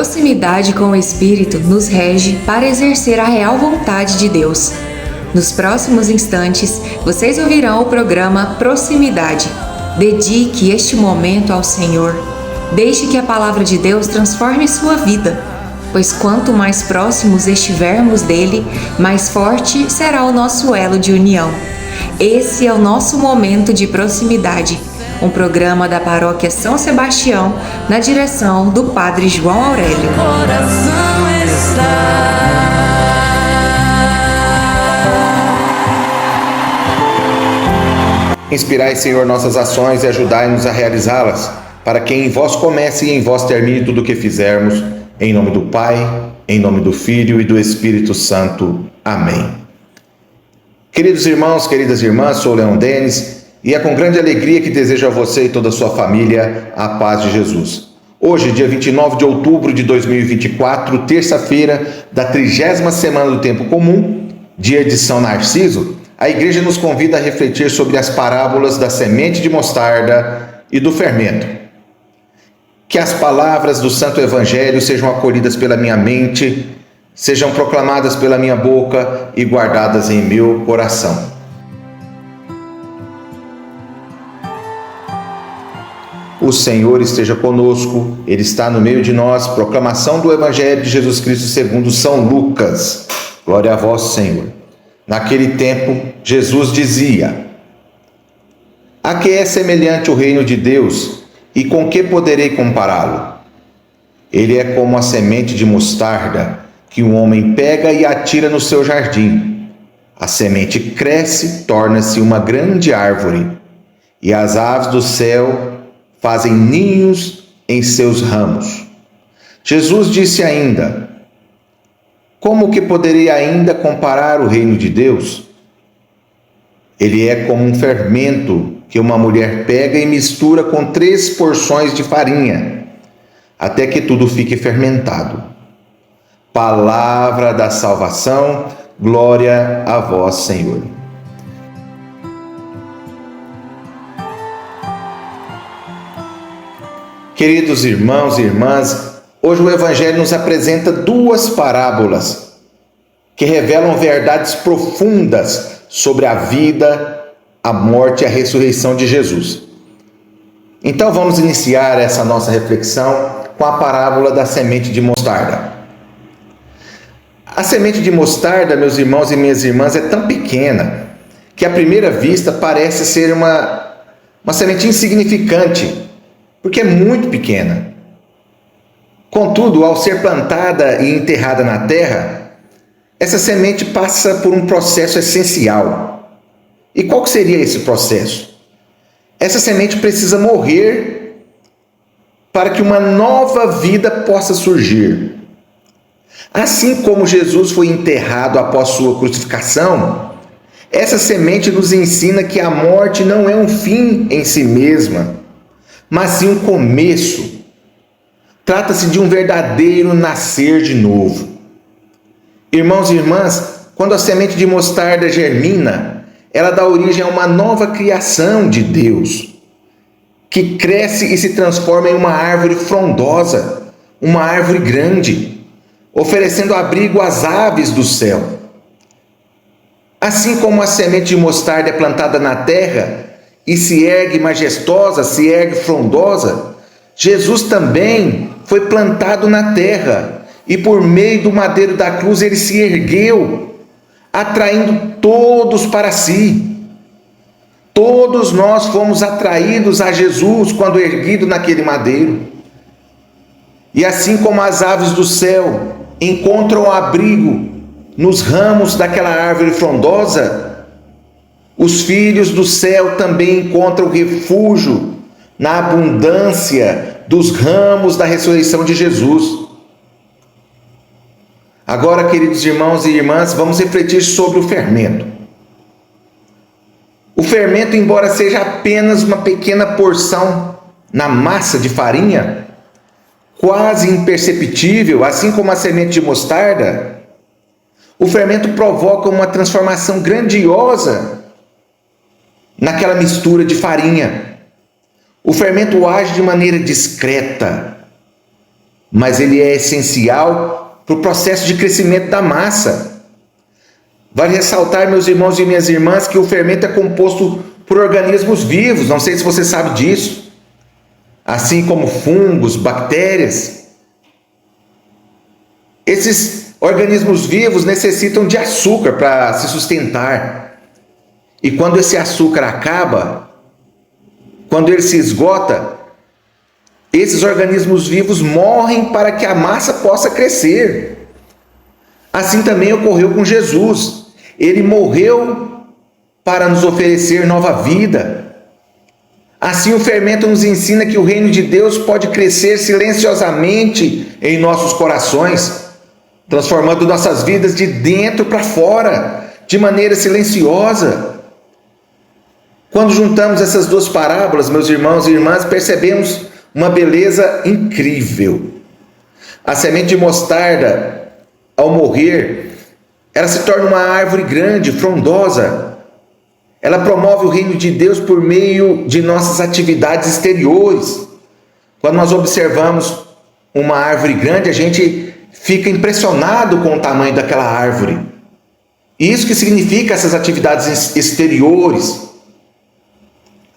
proximidade com o Espírito nos rege para exercer a real vontade de Deus. Nos próximos instantes, vocês ouvirão o programa Proximidade. Dedique este momento ao Senhor. Deixe que a palavra de Deus transforme sua vida, pois quanto mais próximos estivermos dele, mais forte será o nosso elo de união. Esse é o nosso momento de proximidade, um programa da Paróquia São Sebastião, na direção do Padre João Aurélio. Inspirai, Senhor, nossas ações e ajudai-nos a realizá-las, para que em vós comece e em vós termine tudo o que fizermos. Em nome do Pai, em nome do Filho e do Espírito Santo. Amém. Queridos irmãos, queridas irmãs, sou Leão Denis e é com grande alegria que desejo a você e toda a sua família a paz de Jesus. Hoje, dia 29 de outubro de 2024, terça-feira da 30ª semana do Tempo Comum, dia de São Narciso, a Igreja nos convida a refletir sobre as parábolas da semente de mostarda e do fermento. Que as palavras do Santo Evangelho sejam acolhidas pela minha mente, sejam proclamadas pela minha boca e guardadas em meu coração. O Senhor esteja conosco, Ele está no meio de nós. Proclamação do Evangelho de Jesus Cristo segundo São Lucas. Glória a vós, Senhor. Naquele tempo, Jesus dizia: a que é semelhante o reino de Deus e com que poderei compará-lo? Ele é como a semente de mostarda que um homem pega e atira no seu jardim. A semente cresce, torna-se uma grande árvore, e as aves do céu fazem ninhos em seus ramos. Jesus disse ainda: como que poderei ainda comparar o reino de Deus? Ele é como um fermento que uma mulher pega e mistura com 3 porções de farinha, até que tudo fique fermentado. Palavra da salvação, glória a vós, Senhor. Queridos irmãos e irmãs, hoje o Evangelho nos apresenta 2 parábolas que revelam verdades profundas sobre a vida, a morte e a ressurreição de Jesus. Então vamos iniciar essa nossa reflexão com a parábola da semente de mostarda. A semente de mostarda, meus irmãos e minhas irmãs, é tão pequena que à primeira vista parece ser uma semente insignificante, porque é muito pequena. Contudo, ao ser plantada e enterrada na terra, essa semente passa por um processo essencial. E qual que seria esse processo? Essa semente precisa morrer para que uma nova vida possa surgir. Assim como Jesus foi enterrado após sua crucificação, essa semente nos ensina que a morte não é um fim em si mesma, mas sim um começo. Trata-se de um verdadeiro nascer de novo. Irmãos e irmãs, quando a semente de mostarda germina, ela dá origem a uma nova criação de Deus, que cresce e se transforma em uma árvore frondosa, uma árvore grande, oferecendo abrigo às aves do céu. Assim como a semente de mostarda é plantada na terra e se ergue majestosa, se ergue frondosa, Jesus também foi plantado na terra e por meio do madeiro da cruz ele se ergueu, atraindo todos para si. Todos nós fomos atraídos a Jesus quando erguido naquele madeiro. E assim como as aves do céu encontram abrigo nos ramos daquela árvore frondosa, os filhos do céu também encontram refúgio na abundância dos ramos da ressurreição de Jesus. Agora, queridos irmãos e irmãs, vamos refletir sobre o fermento. O fermento, embora seja apenas uma pequena porção na massa de farinha, quase imperceptível, assim como a semente de mostarda, o fermento provoca uma transformação grandiosa naquela mistura de farinha. O fermento age de maneira discreta, mas ele é essencial para o processo de crescimento da massa. Vale ressaltar, meus irmãos e minhas irmãs, que o fermento é composto por organismos vivos, não sei se você sabe disso, assim como fungos, bactérias. Esses organismos vivos necessitam de açúcar para se sustentar. E quando esse açúcar acaba, quando ele se esgota, esses organismos vivos morrem para que a massa possa crescer. Assim também ocorreu com Jesus. Ele morreu para nos oferecer nova vida. Assim, o fermento nos ensina que o reino de Deus pode crescer silenciosamente em nossos corações, transformando nossas vidas de dentro para fora, de maneira silenciosa. Quando juntamos essas duas parábolas, meus irmãos e irmãs, percebemos uma beleza incrível. A semente de mostarda, ao morrer, ela se torna uma árvore grande, frondosa. Ela promove o reino de Deus por meio de nossas atividades exteriores. Quando nós observamos uma árvore grande, a gente fica impressionado com o tamanho daquela árvore. Isso que significa essas atividades exteriores.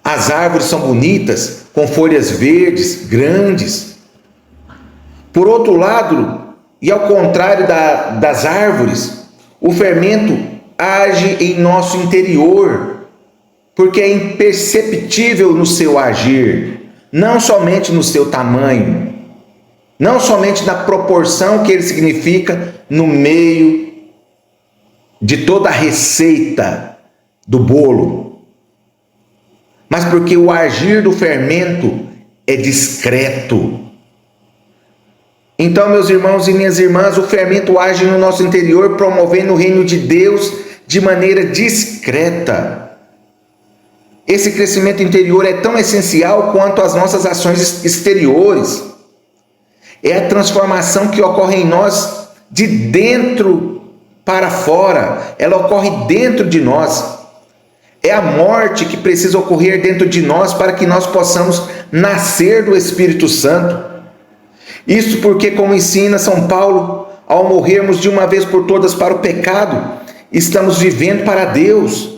As árvores são bonitas, com folhas verdes, grandes. Por outro lado, e ao contrário das árvores, o fermento age em nosso interior, porque é imperceptível no seu agir, não somente no seu tamanho, não somente na proporção que ele significa no meio de toda a receita do bolo, mas porque o agir do fermento é discreto. Então, meus irmãos e minhas irmãs, o fermento age no nosso interior, promovendo o reino de Deus de maneira discreta. Esse crescimento interior é tão essencial quanto as nossas ações exteriores. É a transformação que ocorre em nós de dentro para fora. Ela ocorre dentro de nós. É a morte que precisa ocorrer dentro de nós para que nós possamos nascer do Espírito Santo. Isso porque, como ensina São Paulo, ao morrermos de uma vez por todas para o pecado, estamos vivendo para Deus.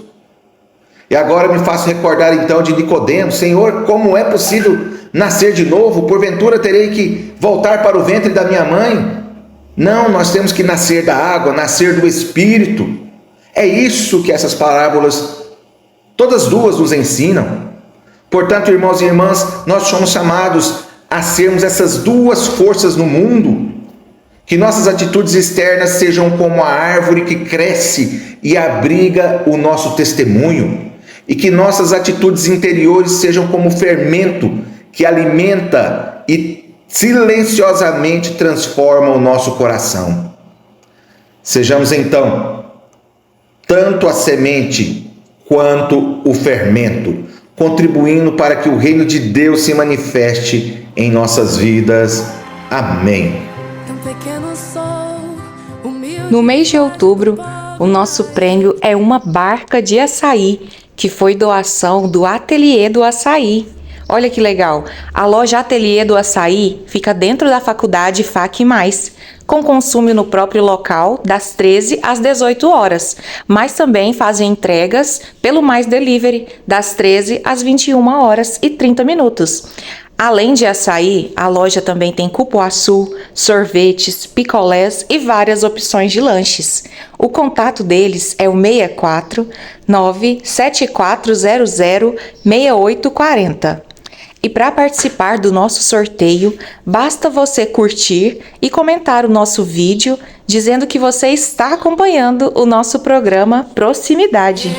E agora me faço recordar então de Nicodemo: Senhor, como é possível nascer de novo? Porventura terei que voltar para o ventre da minha mãe? Não, nós temos que nascer da água, nascer do Espírito. É isso que essas parábolas, todas duas, nos ensinam. Portanto, irmãos e irmãs, nós somos chamados a sermos essas duas forças no mundo, que nossas atitudes externas sejam como a árvore que cresce e abriga o nosso testemunho, e que nossas atitudes interiores sejam como o fermento que alimenta e silenciosamente transforma o nosso coração. Sejamos então tanto a semente quanto o fermento, contribuindo para que o reino de Deus se manifeste em nossas vidas. Amém. No mês de outubro, o nosso prêmio é uma barca de açaí, que foi doação do Ateliê do Açaí. Olha que legal! A loja Ateliê do Açaí fica dentro da faculdade FAC+, com consumo no próprio local das 13 às 18 horas, mas também fazem entregas pelo Mais Delivery das 13 às 21 horas e 30 minutos. Além de açaí, a loja também tem cupuaçu, sorvetes, picolés e várias opções de lanches. O contato deles é o 64 97400 6840. E para participar do nosso sorteio, basta você curtir e comentar o nosso vídeo dizendo que você está acompanhando o nosso programa Proximidade.